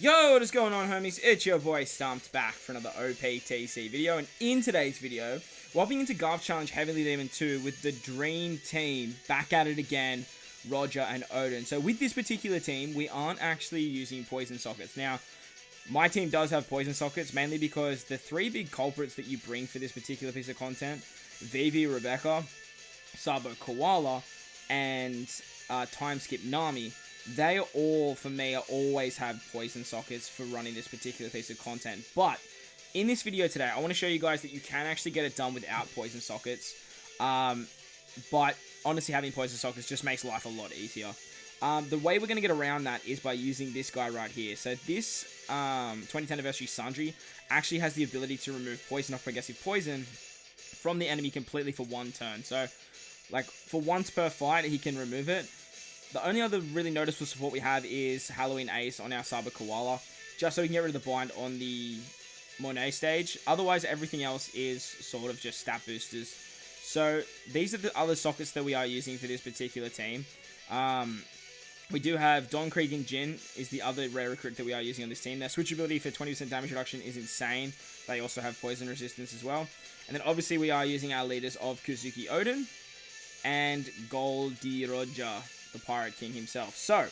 Yo, what is going on, homies? It's your boy Stumped back for another OPTC video, and in today's video, we're hopping into Gacha Challenge Heavenly Demon 2 with the Dream Team back at it again, Roger and Oden. So with this particular team, we aren't actually using poison sockets. Now, my team does have poison sockets, mainly because the three big culprits that you bring for this particular piece of content, Vivi Rebecca, Sabo Koala, and Time Skip Nami, they all, for me, always have poison sockets for running this particular piece of content. But in this video today, I want to show you guys that you can actually get it done without poison sockets. But honestly, having poison sockets just makes life a lot easier. The way we're going to get around that is by using this guy right here. So this 20th Anniversary Sundry actually has the ability to remove poison or progressive poison from the enemy completely for one turn. So, like, for once per fight, he can remove it. The only other really noticeable support we have is Halloween Ace on our Sabo Koala, just so we can get rid of the bind on the Monet stage. Otherwise, everything else is sort of just stat boosters. So, these are the other sockets that we are using for this particular team. We do have Don Krieg and Jin is the other rare recruit that we are using on this team. Their switch ability for 20% damage reduction is insane. They also have poison resistance as well. And then obviously we are using our leaders of Kuzuki Oden and Goldie Roger, the Pirate King himself. So,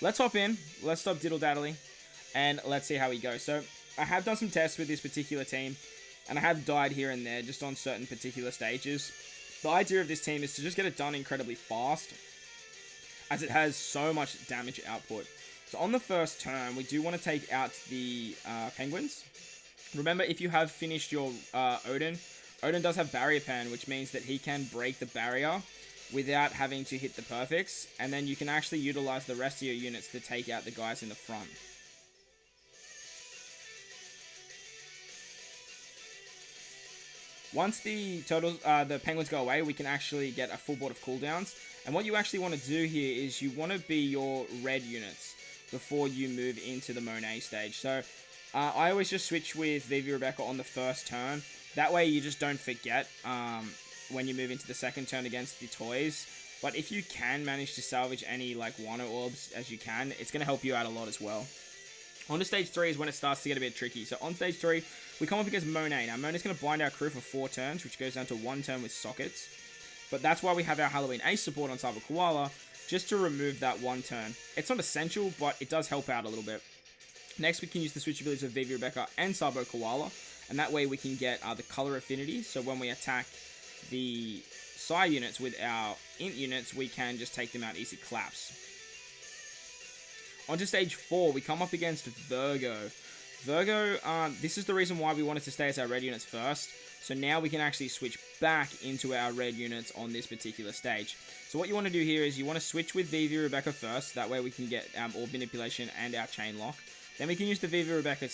let's hop in, let's stop diddle-daddling, and let's see how we go. So, I have done some tests with this particular team, and I have died here and there, just on certain particular stages. The idea of this team is to just get it done incredibly fast, as it has so much damage output. So, on the first turn, we do want to take out the penguins. Remember, if you have finished your Oden does have barrier pen, which means that he can break the barrier without having to hit the perfects, and then you can actually utilize the rest of your units to take out the guys in the front. Once the penguins go away, we can actually get a full board of cooldowns, and what you actually want to do here is you want to be your red units before you move into the Monet stage. So I always just switch with Vivi Rebecca on the first turn. That way you just don't forget when you move into the second turn against the toys. But if you can manage to salvage any like Wano orbs as you can, it's going to help you out a lot as well. On to stage 3 is when it starts to get a bit tricky. So on stage 3, we come up against Monet. Now Monet's going to bind our crew for 4 turns, which goes down to 1 turn with sockets. But that's why we have our Halloween Ace support on Sabo Koala, just to remove that 1 turn. It's not essential, but it does help out a little bit. Next, we can use the switch abilities of Vivi Rebecca and Sabo Koala, and that way we can get the color affinity. So when we attack the Psy units with our Int units, we can just take them out easy claps. On to stage 4, we come up against Virgo. Virgo, this is the reason why we wanted to stay as our red units first. So now we can actually switch back into our red units on this particular stage. So what you want to do here is you want to switch with Vivi Rebecca first. That way we can get Orb Manipulation and our Chain Lock. Then we can use the Vivi Rebecca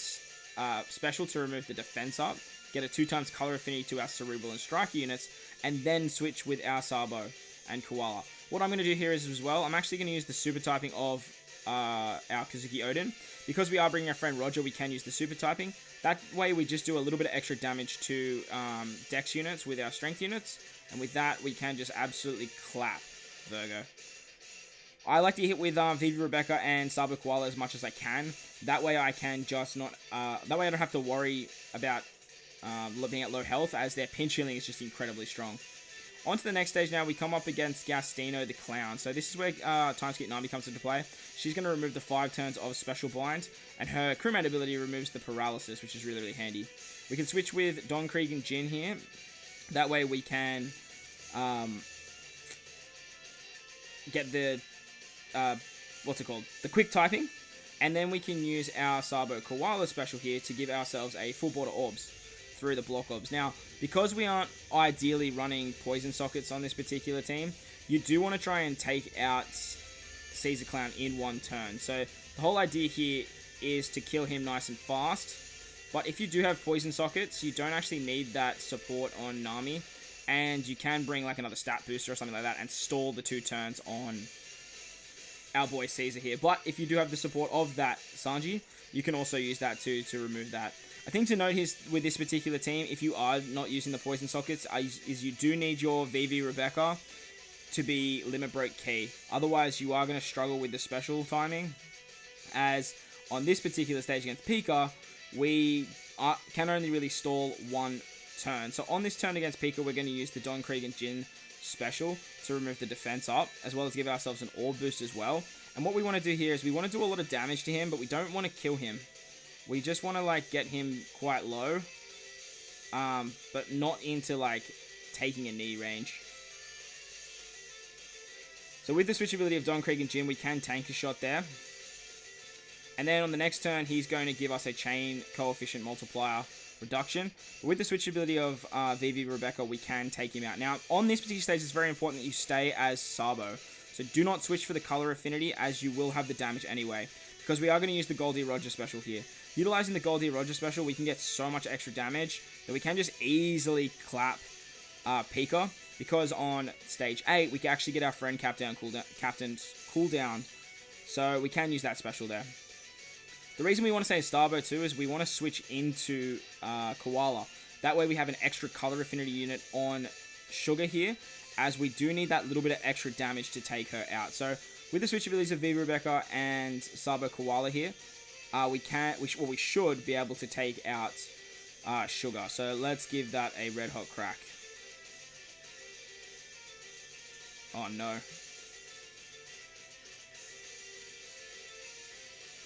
special to remove the defense up, get a 2x color affinity to our Cerebral and Striker units, and then switch with our Sabo and Koala. What I'm going to do here is as well, I'm actually going to use the super typing of our Kuzuki Oden. Because we are bringing our friend Roger, we can use the super typing. That way we just do a little bit of extra damage to Dex units with our strength units, and with that we can just absolutely clap Virgo. I like to hit with Vivi Rebecca and Sabo Koala as much as I can. That way I can just not... that way I don't have to worry about being at low health, as their pinch healing is just incredibly strong. On to the next stage now, we come up against Gastino the Clown. So this is where Time Skip Nami comes into play. She's going to remove the 5 turns of Special Bind, and her crewmate ability removes the Paralysis, which is really, really handy. We can switch with Don Krieg and Jin here. That way we can get the... what's it called? The quick typing. And then we can use our Sabo Koala special here to give ourselves a full board of orbs through the block orbs. Now, because we aren't ideally running poison sockets on this particular team, you do want to try and take out Caesar Clown in 1 turn. So the whole idea here is to kill him nice and fast. But if you do have poison sockets, you don't actually need that support on Nami, and you can bring like another stat booster or something like that and stall the 2 turns on our boy Caesar here. But if you do have the support of that Sanji, you can also use that too to remove that. A thing to note here with this particular team, if you are not using the poison sockets, is you do need your Vivi Rebecca to be limit break key. Otherwise, you are going to struggle with the special timing, as on this particular stage against Pika, we can only really stall one turn. So on this turn against Pika, we're going to use the Don Krieg and Jin special to remove the defense up, as well as give ourselves an orb boost as well. And what we want to do here is we want to do a lot of damage to him, but we don't want to kill him. We just want to like get him quite low, but not into like taking a knee range. So with the switchability of Don Krieg and Jin, we can tank a shot there. And then on the next turn, he's going to give us a chain coefficient multiplier reduction. But with the switchability of Vivi Rebecca, we can take him out. Now, on this particular stage, it's very important that you stay as Sabo. So do not switch for the color affinity, as you will have the damage anyway. Because we are going to use the Goldie Roger special here. Utilizing the Goldie Roger special, we can get so much extra damage that we can just easily clap Pika. Because on stage 8, we can actually get our friend Captain's cooldown. So we can use that special there. The reason we want to say Starbo too is we want to switch into Koala. That way we have an extra color affinity unit on Sugar here, as we do need that little bit of extra damage to take her out. So with the switch abilities of Vivi Rebecca and Sabo Koala here, we should be able to take out Sugar. So let's give that a red hot crack. Oh no.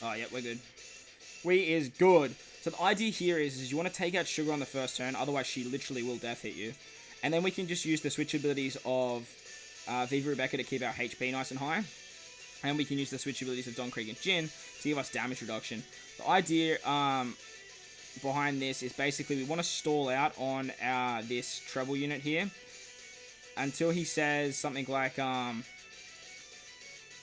Oh yeah, we're good. We is good. So the idea here is you want to take out Sugar on the first turn, otherwise she literally will death hit you. And then we can just use the switch abilities of Vivi Rebecca to keep our HP nice and high. And we can use the switch abilities of Don Krieg and Jin to give us damage reduction. The idea behind this is basically we want to stall out on this treble unit here until he says something like,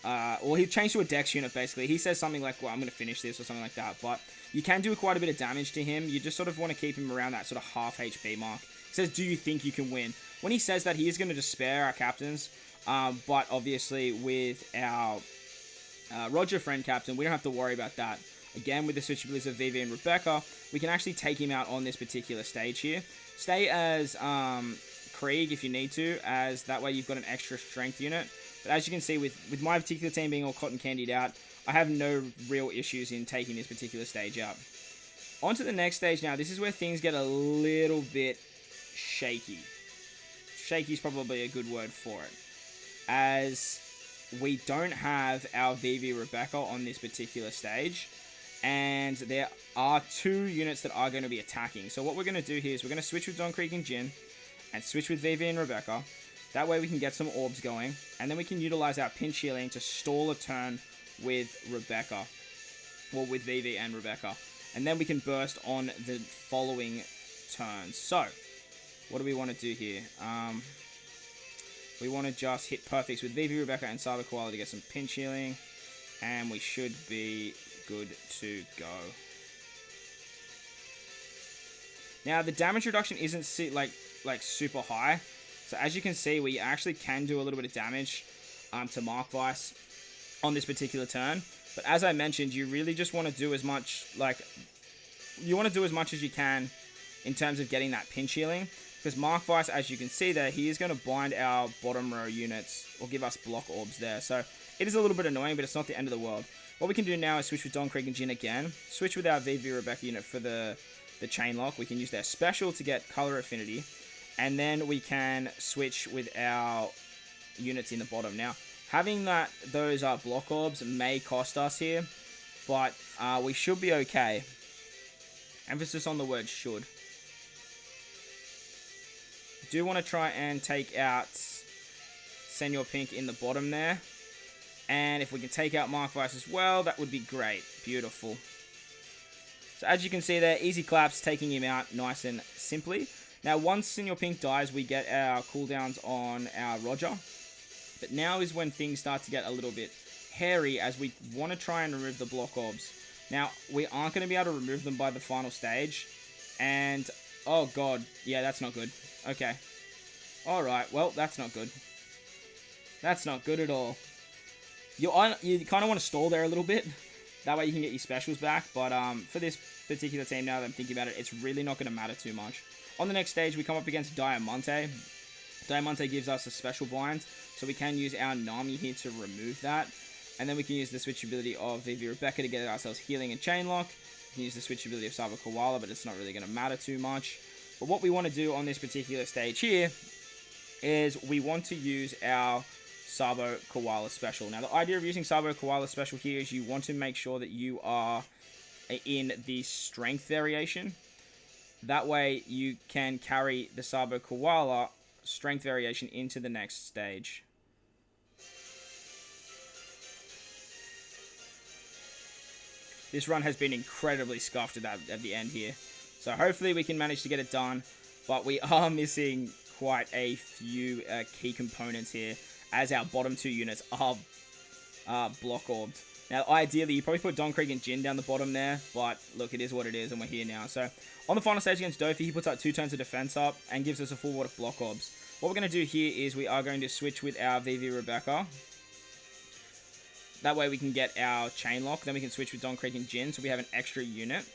well, he changed to a dex unit, basically. He says something like, well, I'm going to finish this, or something like that. But you can do quite a bit of damage to him. You just sort of want to keep him around that sort of half HP mark. He says, do you think you can win? When he says that, he is going to despair our captains. But obviously, with our Roger friend captain, we don't have to worry about that. Again, with the switch abilities of Vivi and Rebecca, we can actually take him out on this particular stage here. Stay as Krieg if you need to, as that way you've got an extra strength unit. But as you can see, with my particular team being all cotton candied out, I have no real issues in taking this particular stage out. On to the next stage now. This is where things get a little bit shaky. Shaky is probably a good word for it, as we don't have our Vivi Rebecca on this particular stage, and there are 2 units that are going to be attacking. So what we're going to do here is we're going to switch with Don Krieg and Jin, and switch with Vivi and Rebecca. That way we can get some orbs going, and then we can utilize our pinch healing to stall a turn with Rebecca, or with Vivi and Rebecca, and then we can burst on the following turns. So, what do we want to do here? We want to just hit perfects with Vivi Rebecca and Sabo Koala to get some pinch healing, and we should be good to go. Now, the damage reduction isn't like super high. So as you can see, we actually can do a little bit of damage to Mark Vice on this particular turn. But as I mentioned, you really just want to do as much, as you can in terms of getting that pinch healing. Because Mark Vice, as you can see there, he is going to bind our bottom row units, or give us block orbs there. So it is a little bit annoying, but it's not the end of the world. What we can do now is switch with Don Krieg and Jin again. Switch with our Vivi Rebecca unit for the chain lock. We can use their special to get color affinity. And then we can switch with our units in the bottom. Now, having those block orbs may cost us here, but we should be okay. Emphasis on the word should. Do want to try and take out Senor Pink in the bottom there. And if we can take out Mark Vice as well, that would be great. Beautiful. So as you can see there, easy claps, taking him out nice and simply. Now, once Senor Pink dies, we get our cooldowns on our Roger. But now is when things start to get a little bit hairy, as we want to try and remove the block orbs. Now, we aren't going to be able to remove them by the final stage. And, oh god, yeah, that's not good. Okay. Alright, well, that's not good. That's not good at all. You kind of want to stall there a little bit. That way you can get your specials back. But for this particular team, now that I'm thinking about it, it's really not going to matter too much. On the next stage, we come up against Diamante. Diamante gives us a special bind, so we can use our Nami here to remove that. And then we can use the switchability of Vivi Rebecca to get ourselves healing and chain lock. We can use the switchability of Sabo Koala, but it's not really going to matter too much. But what we want to do on this particular stage here is we want to use our Sabo Koala special. Now, the idea of using Sabo Koala special here is you want to make sure that you are in the strength variation. That way, you can carry the Sabo Koala strength variation into the next stage. This run has been incredibly scuffed at the end here. So hopefully we can manage to get it done. But we are missing quite a few key components here, as our bottom 2 units are block orbed. Now, ideally, you probably put Don Krieg and Jin down the bottom there. But look, it is what it is, and we're here now. So on the final stage against Dofi, he puts up 2 turns of defense up and gives us a full ward of block orbs. What we're going to do here is we are going to switch with our Vivi Rebecca. That way we can get our chain lock. Then we can switch with Don Krieg and Jin, so we have an extra unit.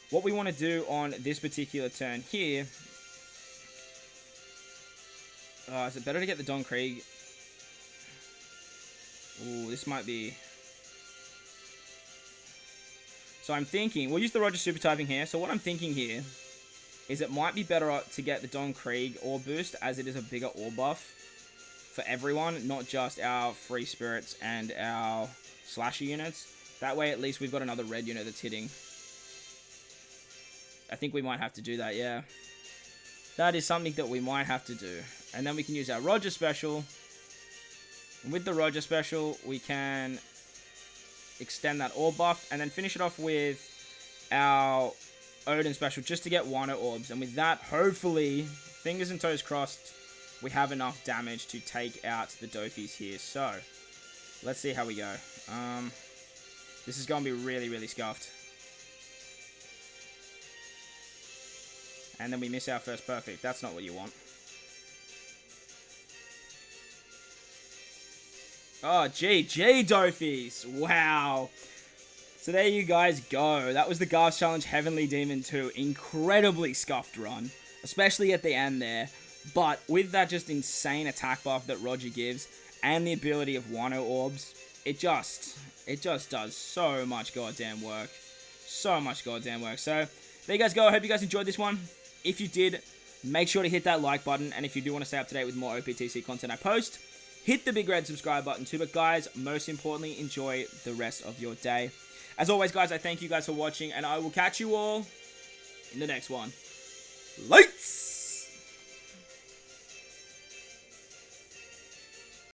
What we want to do on this particular turn here... is it better to get the Don Krieg? Ooh, this might be... So I'm thinking... We'll use the Roger super typing here. So what I'm thinking here is it might be better to get the Don Krieg orb boost, as it is a bigger orb buff for everyone, not just our free spirits and our slasher units. That way, at least we've got another red unit that's hitting. I think we might have to do that, yeah. That is something that we might have to do. And then we can use our Roger special. And with the Roger special, we can extend that orb buff and then finish it off with our Oden special just to get 1 orbs. And with that, hopefully, fingers and toes crossed, we have enough damage to take out the Dofis here. So, let's see how we go. This is going to be really, really scuffed. And then we miss our first perfect. That's not what you want. Oh, GG, Dofis. Wow. So there you guys go. That was the Garth Challenge Heavenly Demon 2. Incredibly scuffed run. Especially at the end there. But with that just insane attack buff that Roger gives, and the ability of Wano orbs, it just does so much goddamn work. So much goddamn work. So, there you guys go. I hope you guys enjoyed this one. If you did, make sure to hit that like button. And if you do want to stay up to date with more OPTC content I post, hit the big red subscribe button too. But guys, most importantly, enjoy the rest of your day. As always, guys, I thank you guys for watching, and I will catch you all in the next one. Lights!